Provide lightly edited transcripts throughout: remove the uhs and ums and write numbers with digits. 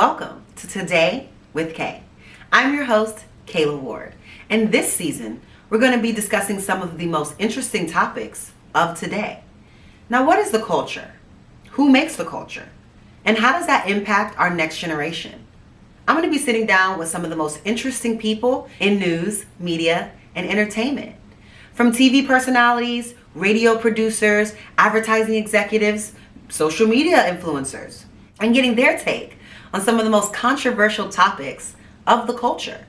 Welcome to Today with Kay. I'm your host, Kayla Ward, and this season we're going to be discussing some of the most interesting topics of today. Now, what is the culture? Who makes the culture? And how does that impact our next generation? I'm going to be sitting down with some of the most interesting people in news, media, and entertainment. From TV personalities, radio producers, advertising executives, social media influencers, and getting their take on some of the most controversial topics of the culture.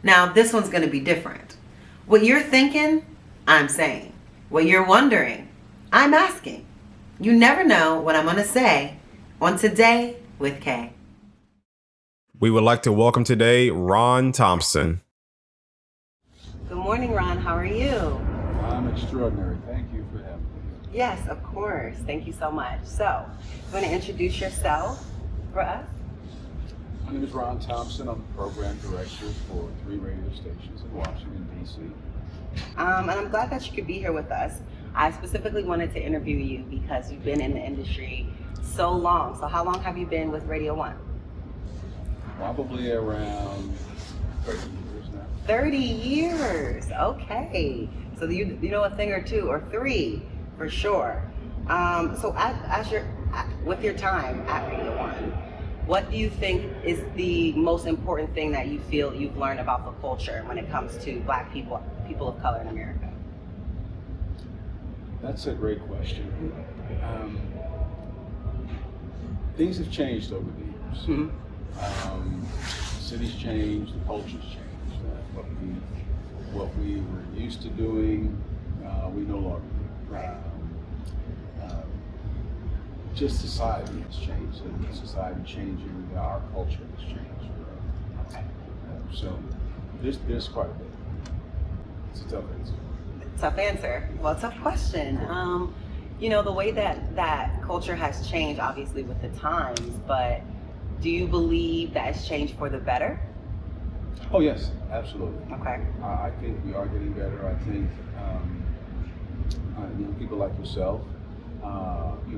Now, this one's going to be different. What you're thinking, I'm saying. What you're wondering, I'm asking. You never know what I'm going to say on Today with Kay. We would like to welcome today Ron Thompson. Good morning, Ron. How are you? I'm extraordinary. Thank you for having me. Yes, of course. Thank you so much. So, you want to introduce yourself for us? My name is Ron Thompson. I'm the program director for 3 radio stations in Washington, D.C. And I'm glad that you could be here with us. I specifically wanted to interview you because you've been in the industry so long. So how long have you been with Radio 1? Probably around 30 years now. 30 years. Okay. So you know a thing or two or three for sure. So with your time at Radio 1, what do you think is the most important thing that you feel you've learned about the culture when it comes to Black people of color in America? That's a great question. Things have changed over the years. Mm-hmm. Cities changed, the culture's changed. What we were used to doing, we no longer do. Right. Just society has changed, and society changing, our culture has changed. Okay. So there's quite a bit. It's a tough answer. Tough answer. Well, tough question. The way that culture has changed, obviously, with the times, but do you believe that it's changed for the better? Oh yes, absolutely. Okay. I think we are getting better. I think people like yourself,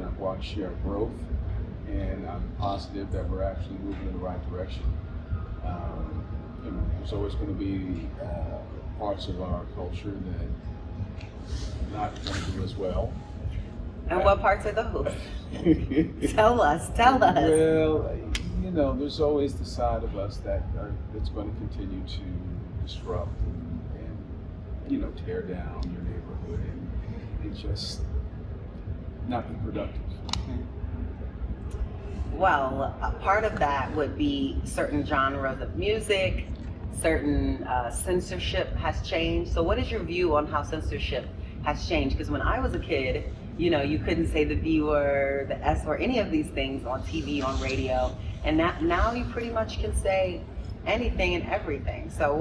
I've watched your growth, and I'm positive that we're actually moving in the right direction. There's always going to be parts of our culture that are not going to do as well. And what parts are those? Tell us. Well, there's always the side of us that's going to continue to disrupt and tear down your neighborhood and just not be productive. Well, a part of that would be certain genres of music, certain censorship has changed. So what is your view on how censorship has changed? Because when I was a kid, you couldn't say the B word, the S word, any of these things on TV, on radio. And now you pretty much can say anything and everything. So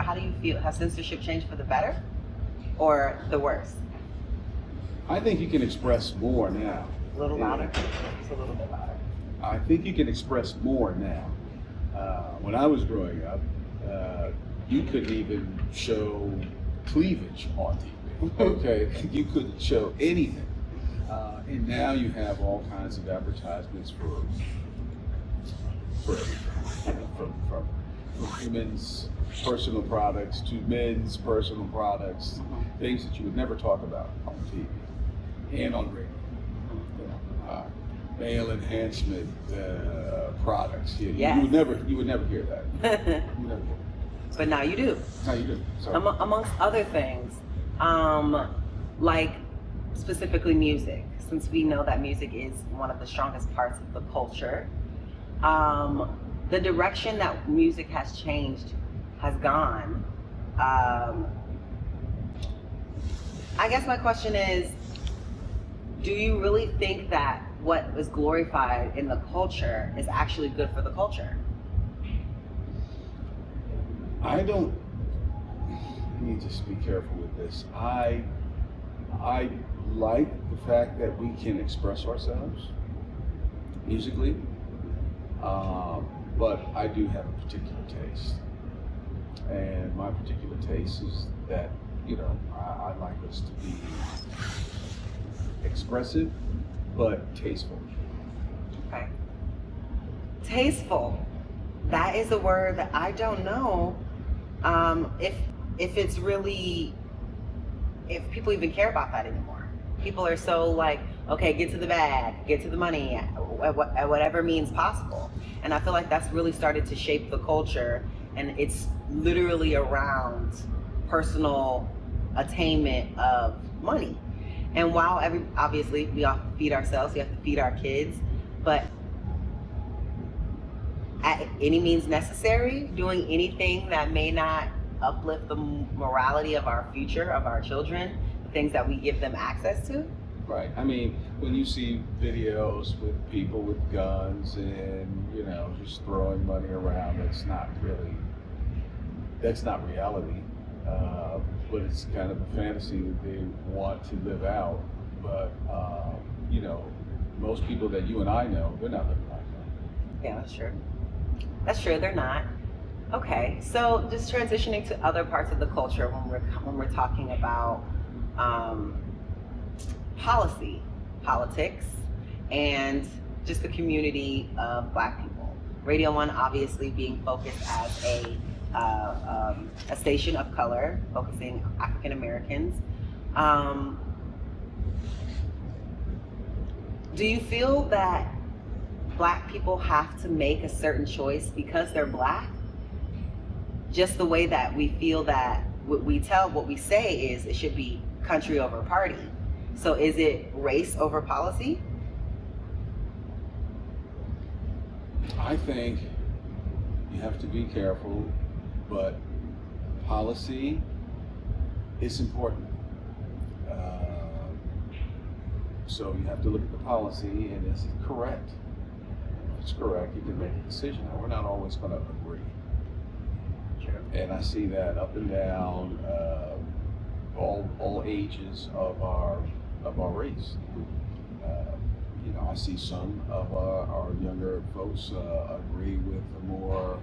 how do you feel? Has censorship changed for the better or the worse? I think you can express more now. A little louder? Just a little bit louder. I think you can express more now. When I was growing up, you couldn't even show cleavage on TV. Okay, you couldn't show anything. And now you have all kinds of advertisements for everything, from women's personal products to men's personal products, things that you would never talk about on TV and on radio. Male enhancement products. Yes. You would never hear that. You would never hear that. But now you do. Now you do. So. Amongst other things, like specifically music, since we know that music is one of the strongest parts of the culture, the direction that music has gone. I guess my question is, do you really think that what is glorified in the culture is actually good for the culture? I need to be careful with this. I like the fact that we can express ourselves musically, but I do have a particular taste. And my particular taste is that, I like us to be expressive, but tasteful. Okay. Tasteful. That is a word that I don't know if it's really, if people even care about that anymore. People are so like, okay, get to the bag, get to the money, at whatever means possible. And I feel like that's really started to shape the culture, and it's literally around personal attainment of money. And while obviously we all feed ourselves, we have to feed our kids, but at any means necessary, doing anything that may not uplift the morality of our future, of our children, the things that we give them access to. Right. I mean, when you see videos with people with guns and, you know, just throwing money around, that's not reality. But it's kind of a fantasy that they want to live out. But, you know, most people that you and I know, they're not living like that. Yeah, that's true. That's true, they're not. Okay, so just transitioning to other parts of the culture when we're talking about policy, politics, and just the community of Black people. Radio One obviously being focused as a station of color, focusing African Americans. Do you feel that Black people have to make a certain choice because they're Black? Just the way that we feel that what we say is it should be country over party. So is it race over policy? I think you have to be careful, but policy is important. So you have to look at the policy, and is it correct? If it's correct, you can make a decision. Now, we're not always going to agree. Sure. And I see that up and down all ages of our race. You know, I see some of our younger folks agree with a more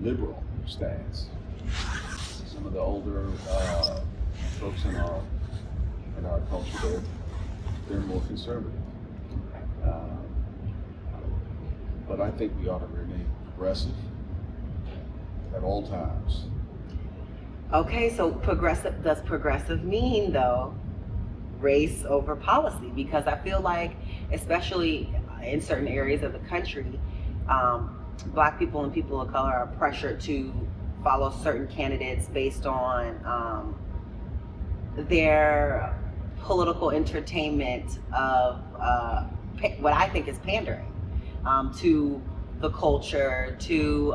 liberal stance. Some of the older folks in our culture, they're more conservative. But I think we ought to remain progressive at all times. Okay, so does progressive mean though race over policy? Because I feel like, especially in certain areas of the country, Black people and people of color are pressured to follow certain candidates based on their political entertainment of what I think is pandering to the culture, to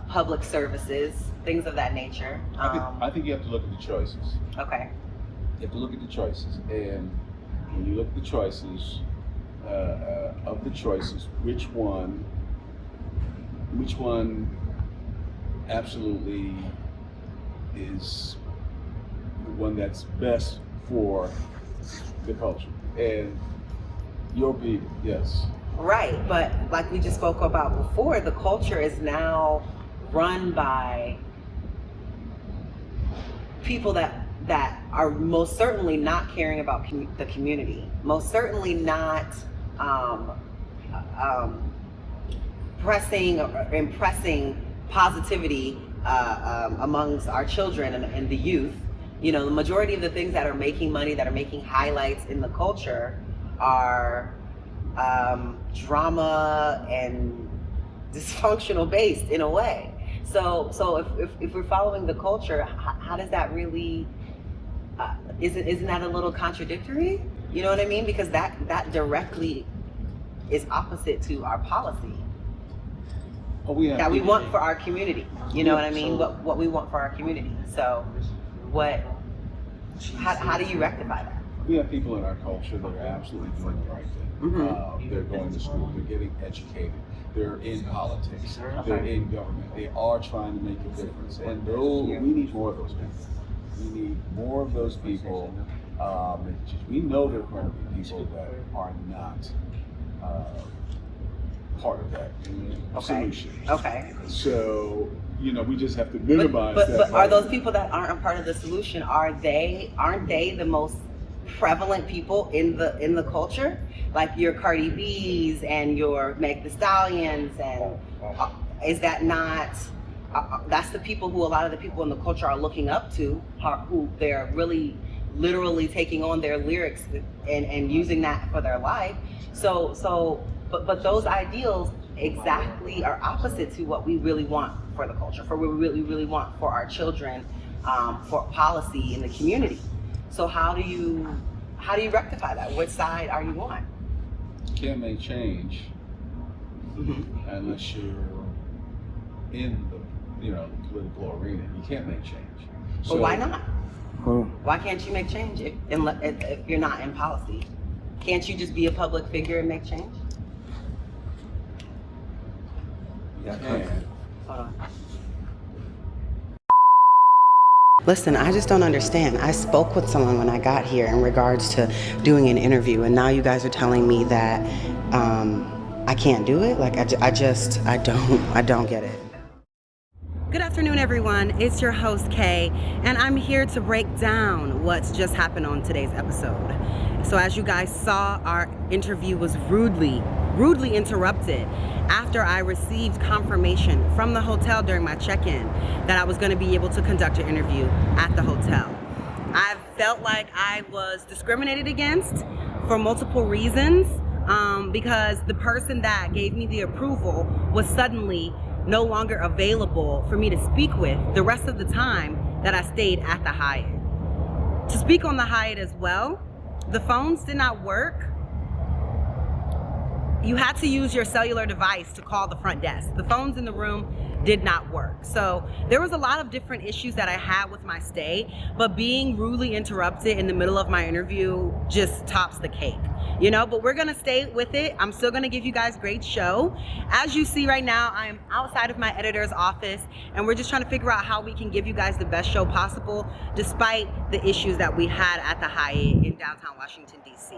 public services, things of that nature. I think you have to look at the choices. Okay. You have to look at the choices, and when you look at the choices, of the choices, which one absolutely is the one that's best for the culture and your people? Yes. Right, but like we just spoke about before, the culture is now run by people that are most certainly not caring about the community, most certainly not impressing positivity amongst our children and the youth. You know, the majority of the things that are making money, that are making highlights in the culture are drama and dysfunctional based in a way. So if we're following the culture, how does that really, isn't that a little contradictory? You know what I mean? Because that directly is opposite to our policy that we want for our community. You know what I mean? What we want for our community. So how do you rectify that? We have people in our culture that are absolutely doing the right thing. Mm-hmm. They're going to school, they're getting educated, they're in politics, they're in government, they are trying to make a difference. And we need more of those people. We need more of those people. We know there are going to be people that are not part of that solution. Okay. So, you know, we just have to minimize that. But are those people that aren't a part of the solution, aren't they the most prevalent people in the culture, like your Cardi B's and your Meg Thee Stallions, and is that not? That's the people who a lot of the people in the culture are looking up to, who they're really literally taking on their lyrics and using that for their life. But those ideals exactly are opposite to what we really want for the culture, for what we really want for our children, for policy in the community. So how do you rectify that? Which side are you on? You can't make change unless you're in the political arena. You can't make change. But why not? Why can't you make change if you're not in policy? Can't you just be a public figure and make change? You can. Hold on. Listen, I just don't understand. I spoke with someone when I got here in regards to doing an interview, and now you guys are telling me that I can't do it. Like I don't get it. Good afternoon, everyone. It's your host, Kay, and I'm here to break down what's just happened on today's episode. So as you guys saw, our interview was rudely interrupted after I received confirmation from the hotel during my check-in that I was going to be able to conduct an interview at the hotel. I felt like I was discriminated against for multiple reasons because the person that gave me the approval was suddenly no longer available for me to speak with the rest of the time that I stayed at the Hyatt. To speak on the Hyatt as well, the phones did not work. You had to use your cellular device to call the front desk. The phones in the room did not work. So there was a lot of different issues that I had with my stay, but being rudely interrupted in the middle of my interview just tops the cake. But we're gonna stay with it. I'm still gonna give you guys a great show. As you see right now, I am outside of my editor's office, and we're just trying to figure out how we can give you guys the best show possible, despite the issues that we had at the Hyatt in downtown Washington, D.C.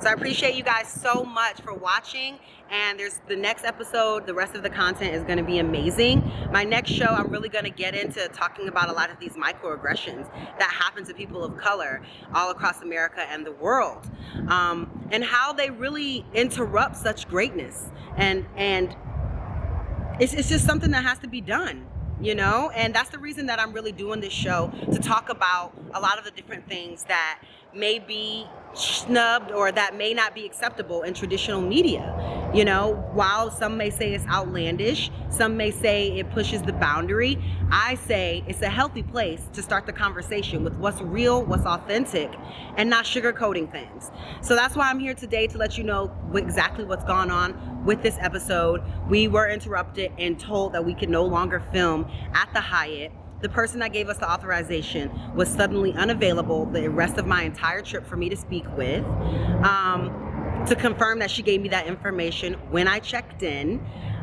So I appreciate you guys so much for watching, and there's the next episode. The rest of the content is gonna be amazing. My next show, I'm really gonna get into talking about a lot of these microaggressions that happen to people of color all across America and the world. And how they really interrupt such greatness, and it's just something that has to be done, and that's the reason that I'm really doing this show, to talk about a lot of the different things that may be snubbed or that may not be acceptable in traditional media. While some may say it's outlandish, some may say it pushes the boundary, I say it's a healthy place to start the conversation with what's real, what's authentic, and not sugarcoating things. So that's why I'm here today, to let you know exactly what's gone on with this episode. We were interrupted and told that we could no longer film at the Hyatt. The person that gave us the authorization was suddenly unavailable the rest of my entire trip for me to speak with, to confirm that she gave me that information when I checked in.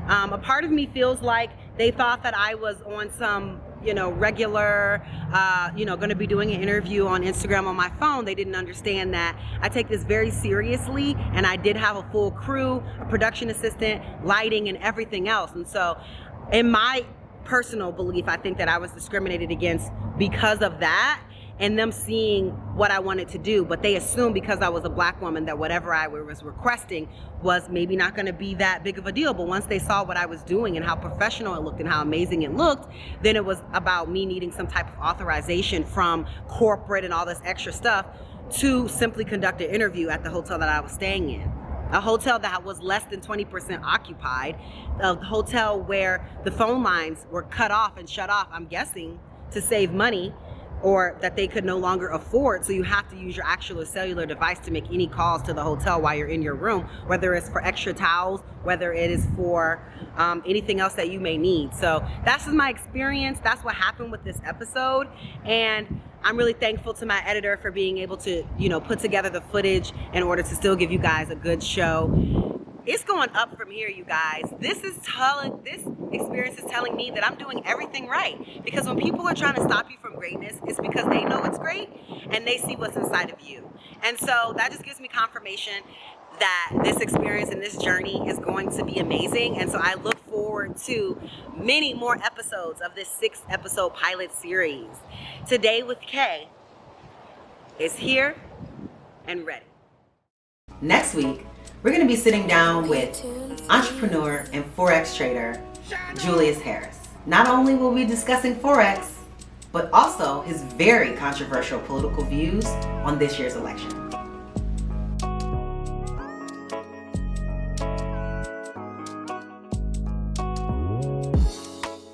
A part of me feels like they thought that I was on some, regular, going to be doing an interview on Instagram on my phone. They didn't understand that I take this very seriously, and I did have a full crew, a production assistant, lighting, and everything else. And so in my personal belief, I think that I was discriminated against because of that, and them seeing what I wanted to do. But they assumed because I was a Black woman that whatever I was requesting was maybe not going to be that big of a deal. But once they saw what I was doing and how professional it looked and how amazing it looked, then it was about me needing some type of authorization from corporate and all this extra stuff to simply conduct an interview at the hotel that I was staying in. A hotel that was less than 20% occupied, a hotel where the phone lines were cut off and shut off, I'm guessing, to save money, or that they could no longer afford. So you have to use your actual cellular device to make any calls to the hotel while you're in your room, whether it's for extra towels, whether it is for anything else that you may need. So that's just my experience. That's what happened with this episode. And I'm really thankful to my editor for being able to, put together the footage in order to still give you guys a good show. It's going up from here, you guys. This experience is telling me that I'm doing everything right. Because when people are trying to stop you from greatness, it's because they know it's great and they see what's inside of you. And so that just gives me confirmation that this experience and this journey is going to be amazing. And so I look forward to many more episodes of this 6-episode pilot series. Today with Kay is here and ready. Next week, we're going to be sitting down with entrepreneur and Forex trader Julius Harris. Not only will we be discussing Forex, but also his very controversial political views on this year's election.